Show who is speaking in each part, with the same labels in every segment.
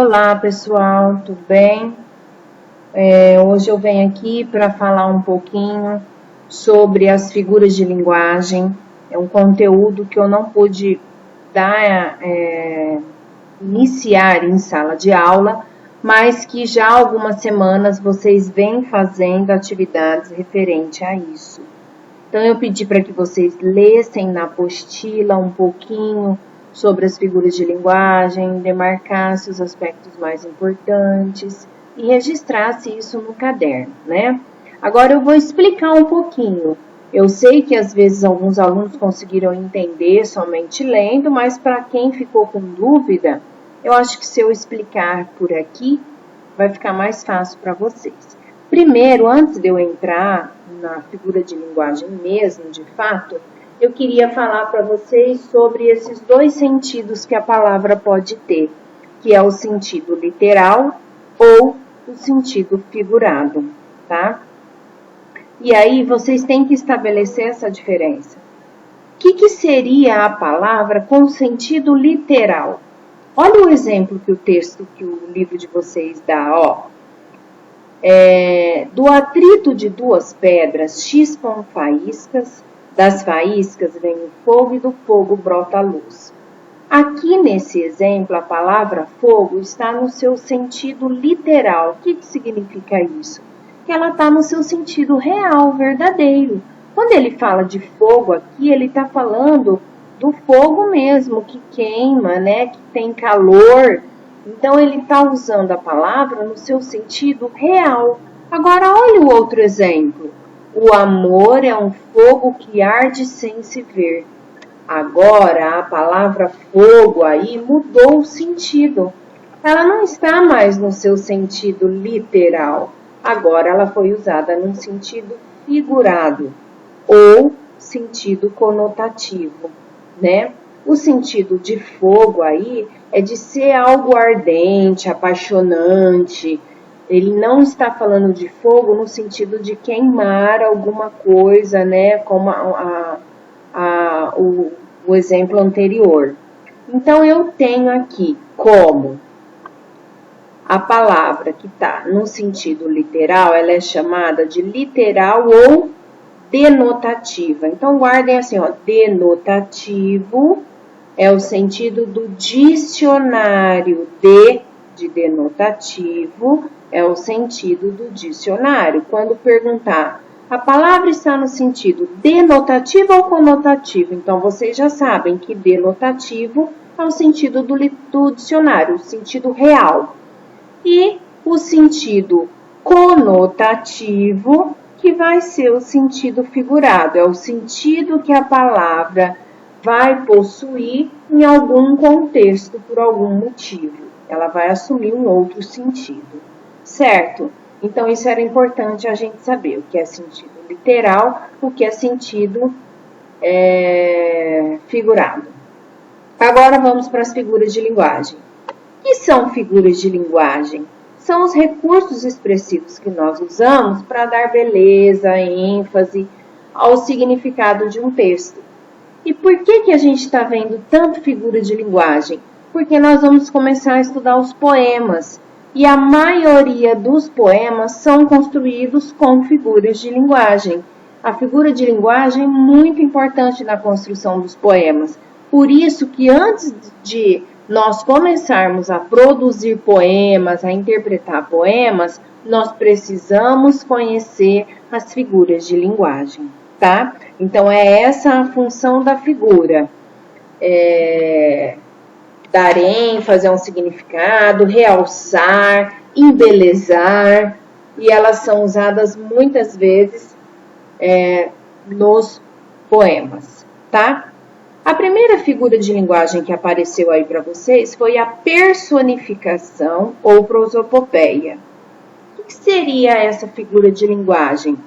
Speaker 1: Olá pessoal, tudo bem? Hoje eu venho aqui para falar um pouquinho sobre as figuras de linguagem. É um conteúdo que eu não pude iniciar em sala de aula, mas que já há algumas semanas vocês vêm fazendo atividades referente a isso. Então eu pedi para que vocês lessem na apostila um pouquinho sobre as figuras de linguagem, demarcasse os aspectos mais importantes e registrasse isso no caderno, né? Agora eu vou explicar um pouquinho. Eu sei que às vezes alguns alunos conseguiram entender somente lendo, mas para quem ficou com dúvida, eu acho que se eu explicar por aqui, vai ficar mais fácil para vocês. Primeiro, antes de eu entrar na figura de linguagem mesmo, de fato, eu queria falar para vocês sobre esses dois sentidos que a palavra pode ter, que é o sentido literal ou o sentido figurado, tá? E aí vocês têm que estabelecer essa diferença. O que seria a palavra com sentido literal? Olha o exemplo que o livro de vocês dá, ó. Do atrito de duas pedras chispam faíscas, das faíscas vem o fogo e do fogo brota a luz. Aqui nesse exemplo, a palavra fogo está no seu sentido literal. O que significa isso? Que ela está no seu sentido real, verdadeiro. Quando ele fala de fogo aqui, ele está falando do fogo mesmo, que queima, né? Que tem calor. Então, ele está usando a palavra no seu sentido real. Agora, olha o outro exemplo. O amor é um fogo que arde sem se ver. Agora, a palavra fogo aí mudou o sentido. Ela não está mais no seu sentido literal. Agora, ela foi usada num sentido figurado ou sentido conotativo, né? O sentido de fogo aí é de ser algo ardente, apaixonante. Ele não está falando de fogo no sentido de queimar alguma coisa, né? Como o exemplo anterior. Então, eu tenho aqui como a palavra que está no sentido literal, ela é chamada de literal ou denotativa. Então, guardem assim, ó, denotativo é o sentido do dicionário. De denotativo é o sentido do dicionário. Quando perguntar, a palavra está no sentido denotativo ou conotativo? Então, vocês já sabem que denotativo é o sentido do dicionário, o sentido real. E o sentido conotativo, que vai ser o sentido figurado, é o sentido que a palavra vai possuir em algum contexto, por algum motivo. Ela vai assumir um outro sentido, certo? Então, isso era importante a gente saber o que é sentido literal, o que é sentido figurado. Agora, vamos para as figuras de linguagem. O que são figuras de linguagem? São os recursos expressivos que nós usamos para dar beleza, ênfase ao significado de um texto. E por que a gente está vendo tanto figura de linguagem? Porque nós vamos começar a estudar os poemas. E a maioria dos poemas são construídos com figuras de linguagem. A figura de linguagem é muito importante na construção dos poemas. Por isso que antes de nós começarmos a produzir poemas, a interpretar poemas, nós precisamos conhecer as figuras de linguagem, tá? Então, é essa a função da figura. Dar ênfase a um significado, realçar, embelezar, e elas são usadas muitas vezes nos poemas, tá? A primeira figura de linguagem que apareceu aí para vocês foi a personificação ou prosopopeia. O que seria essa figura de linguagem?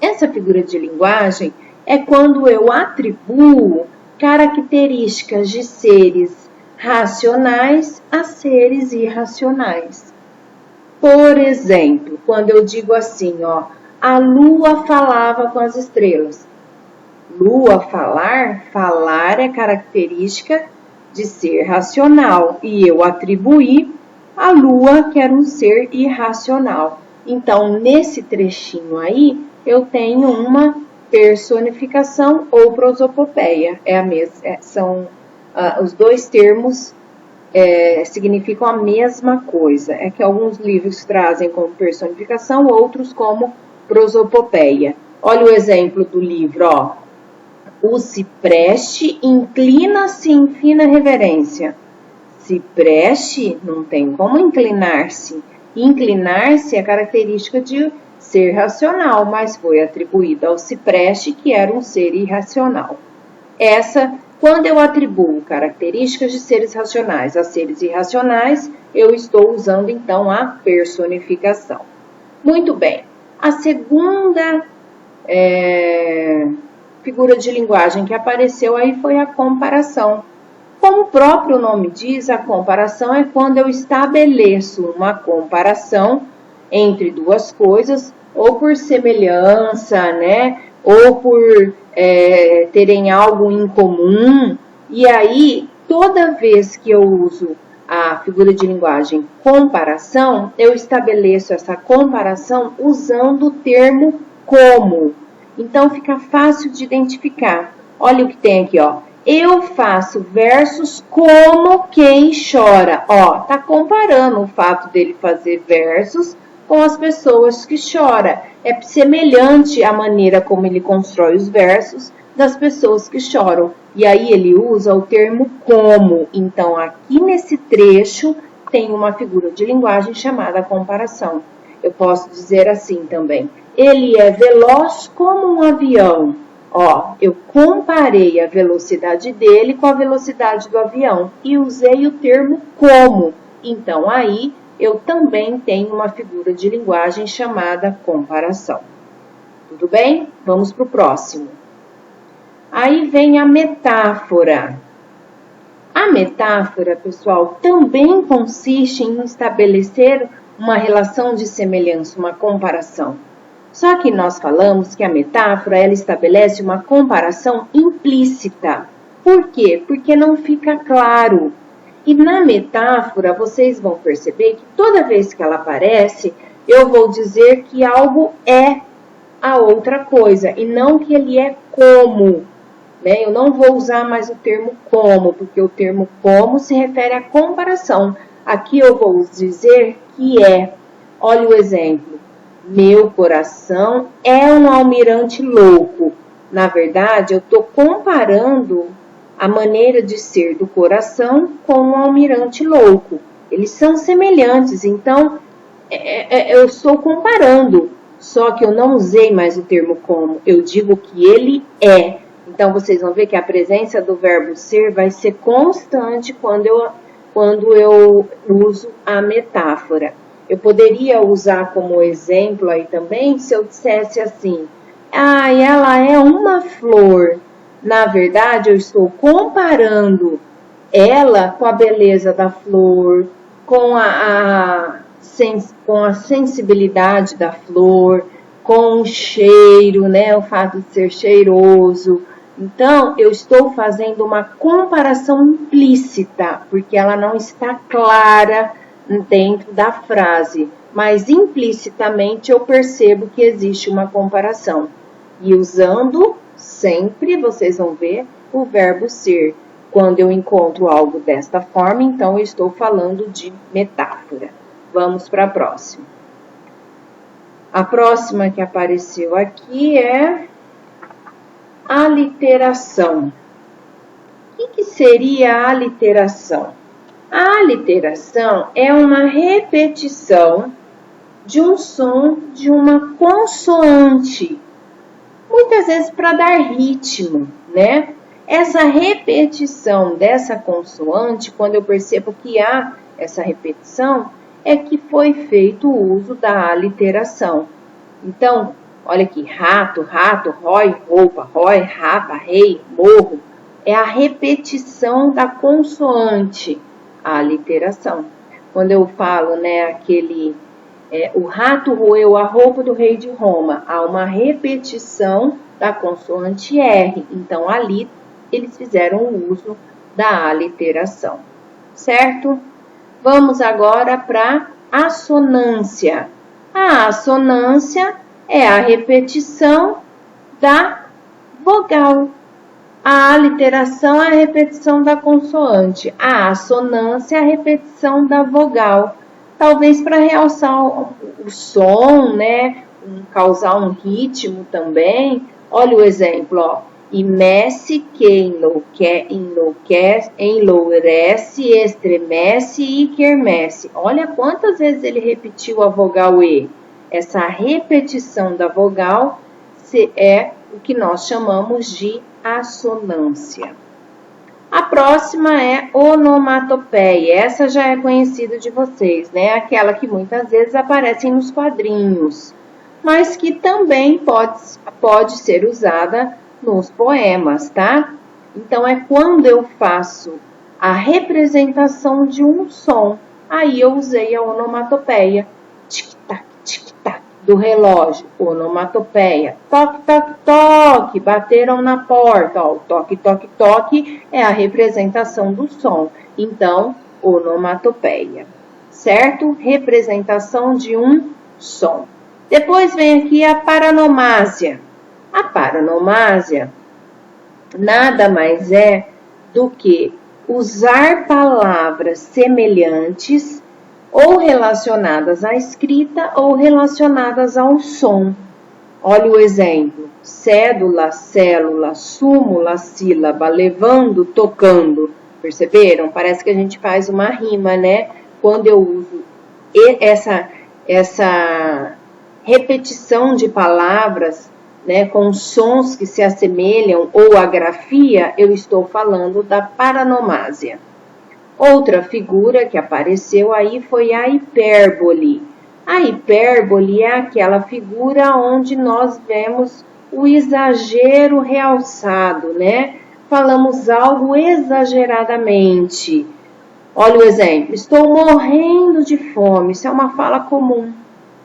Speaker 1: Essa figura de linguagem é quando eu atribuo características de seres racionais a seres irracionais. Por exemplo, quando eu digo assim, ó, a lua falava com as estrelas. Lua, falar é característica de ser racional. E eu atribuí a lua, que era um ser irracional. Então, nesse trechinho aí, eu tenho uma personificação ou prosopopeia. São os dois termos significam a mesma coisa. É que alguns livros trazem como personificação, outros como prosopopeia. Olha o exemplo do livro, ó. O cipreste inclina-se em fina reverência. Cipreste não tem como inclinar-se. Inclinar-se é característica de ser racional, mas foi atribuída ao cipreste, que era um ser irracional. Quando eu atribuo características de seres racionais a seres irracionais, eu estou usando então a personificação. Muito bem. A segunda figura de linguagem que apareceu aí foi a comparação. Como o próprio nome diz, a comparação é quando eu estabeleço uma comparação entre duas coisas, ou por semelhança, né? Ou por terem algo em comum. E aí, toda vez que eu uso a figura de linguagem comparação, eu estabeleço essa comparação usando o termo como. Então, fica fácil de identificar. Olha o que tem aqui, ó. Eu faço versos como quem chora. Ó, tá comparando o fato dele fazer versos com as pessoas que choram. É semelhante a maneira como ele constrói os versos das pessoas que choram. E aí ele usa o termo como. Então, aqui nesse trecho tem uma figura de linguagem chamada comparação. Eu posso dizer assim também. Ele é veloz como um avião. Ó, eu comparei a velocidade dele com a velocidade do avião e usei o termo como. Então, aí eu também tenho uma figura de linguagem chamada comparação. Tudo bem? Vamos para o próximo. Aí vem a metáfora. A metáfora, pessoal, também consiste em estabelecer uma relação de semelhança, uma comparação. Só que nós falamos que a metáfora, ela estabelece uma comparação implícita. Por quê? Porque não fica claro. E na metáfora, vocês vão perceber que toda vez que ela aparece, eu vou dizer que algo é a outra coisa, e não que ele é como. Né? Eu não vou usar mais o termo como, porque o termo como se refere à comparação. Aqui eu vou dizer que é. Olha o exemplo. Meu coração é um almirante louco. Na verdade, eu estou comparando a maneira de ser do coração com um almirante louco. Eles são semelhantes, então eu estou comparando. Só que eu não usei mais o termo como, eu digo que ele é. Então, vocês vão ver que a presença do verbo ser vai ser constante quando eu uso a metáfora. Eu poderia usar como exemplo aí também, se eu dissesse assim, ela é uma flor. Na verdade, eu estou comparando ela com a beleza da flor, com a sensibilidade da flor, com o cheiro, né? O fato de ser cheiroso. Então, eu estou fazendo uma comparação implícita, porque ela não está clara dentro da frase, mas implicitamente eu percebo que existe uma comparação. E usando sempre, vocês vão ver, o verbo ser. Quando eu encontro algo desta forma, então eu estou falando de metáfora. Vamos para a próxima. A próxima que apareceu aqui é aliteração. O que seria a aliteração? A aliteração é uma repetição de um som de uma consoante, muitas vezes para dar ritmo, né? Essa repetição dessa consoante, quando eu percebo que há essa repetição, é que foi feito o uso da aliteração. Então, olha aqui, rato, rói, roupa, rói, rapa, rei, morro. É a repetição da consoante, a aliteração. Quando eu falo, né, o rato roeu a roupa do rei de Roma, há uma repetição da consoante R. Então, ali eles fizeram o uso da aliteração, certo? Vamos agora para a assonância. A assonância é a repetição da vogal. A aliteração é a repetição da consoante. A assonância é a repetição da vogal. Talvez para realçar o som, né? Causar um ritmo também. Olha o exemplo, ó. Imece que enlouquece, estremece e quermesse. Olha quantas vezes ele repetiu a vogal E. Essa repetição da vogal é o que nós chamamos de assonância. A próxima é onomatopeia. Essa já é conhecida de vocês, né? Aquela que muitas vezes aparece nos quadrinhos, mas que também pode ser usada nos poemas, tá? Então, é quando eu faço a representação de um som. Aí eu usei a onomatopeia. Tic-tac, tic-tac, do relógio. Onomatopeia. Toque, toque, toque. Bateram na porta. Ó, o toque, toque, toque é a representação do som. Então, onomatopeia. Certo? Representação de um som. Depois vem aqui a paranomásia. A paranomásia nada mais é do que usar palavras semelhantes ou relacionadas à escrita ou relacionadas ao som. Olha o exemplo. Cédula, célula, súmula, sílaba, levando, tocando. Perceberam? Parece que a gente faz uma rima, né? Quando eu uso essa repetição de palavras, né, com sons que se assemelham ou a grafia, eu estou falando da paranomásia. Outra figura que apareceu aí foi a hipérbole. A hipérbole é aquela figura onde nós vemos o exagero realçado, né? Falamos algo exageradamente. Olha o exemplo. Estou morrendo de fome. Isso é uma fala comum,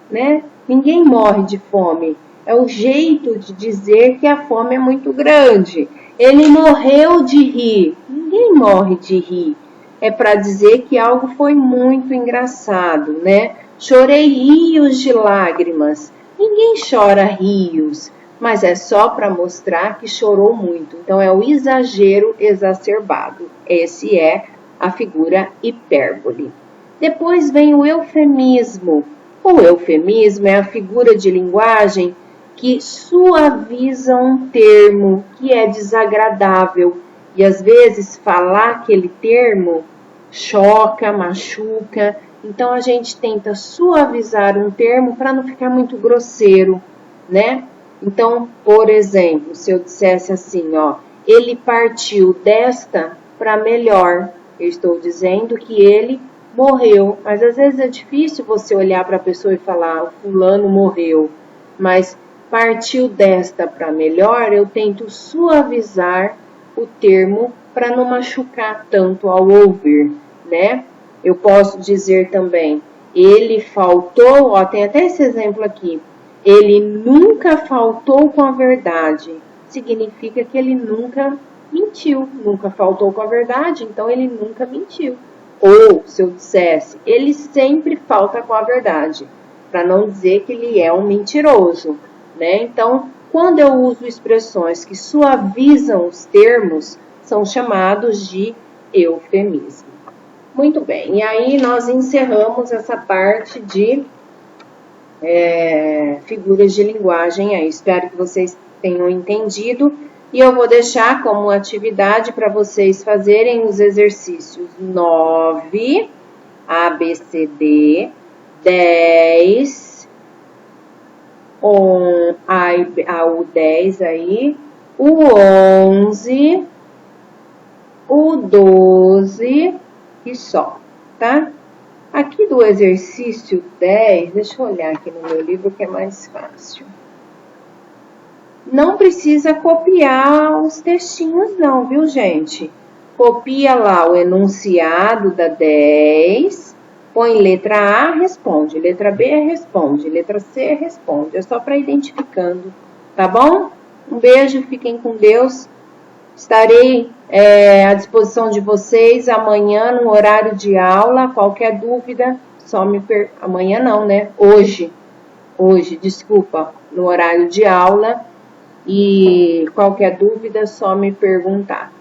Speaker 1: né? Ninguém morre de fome. É o jeito de dizer que a fome é muito grande. Ele morreu de rir. Ninguém morre de rir. É para dizer que algo foi muito engraçado, né? Chorei rios de lágrimas. Ninguém chora rios, mas é só para mostrar que chorou muito. Então, é o exagero exacerbado. Esse é a figura hipérbole. Depois vem o eufemismo. O eufemismo é a figura de linguagem que suaviza um termo que é desagradável. E às vezes falar aquele termo choca, machuca. Então a gente tenta suavizar um termo para não ficar muito grosseiro, né? Então, por exemplo, se eu dissesse assim, ó, ele partiu desta para melhor. Eu estou dizendo que ele morreu. Mas às vezes é difícil você olhar para a pessoa e falar, o fulano morreu. Mas partiu desta para melhor, eu tento suavizar o termo para não machucar tanto ao ouvir, né? Eu posso dizer também, ele faltou, ó, tem até esse exemplo aqui, ele nunca faltou com a verdade. Significa que ele nunca mentiu, nunca faltou com a verdade, então ele nunca mentiu. Ou, se eu dissesse, ele sempre falta com a verdade, para não dizer que ele é um mentiroso, né? Então, quando eu uso expressões que suavizam os termos, são chamados de eufemismo. Muito bem, e aí nós encerramos essa parte de figuras de linguagem aí. Espero que vocês tenham entendido. E eu vou deixar como atividade para vocês fazerem os exercícios 9, ABCD, 10, o 10 aí, o 11, o 12 e só, tá? Aqui do exercício 10, deixa eu olhar aqui no meu livro que é mais fácil. Não precisa copiar os textinhos não, viu, gente? Copia lá o enunciado da 10, põe letra A, responde, letra B, responde, letra C, responde. É só para identificando, tá bom? Um beijo, fiquem com Deus. Estarei à disposição de vocês amanhã no horário de aula. Qualquer dúvida, só me amanhã não, né? Hoje, desculpa, no horário de aula. E qualquer dúvida, só me perguntar.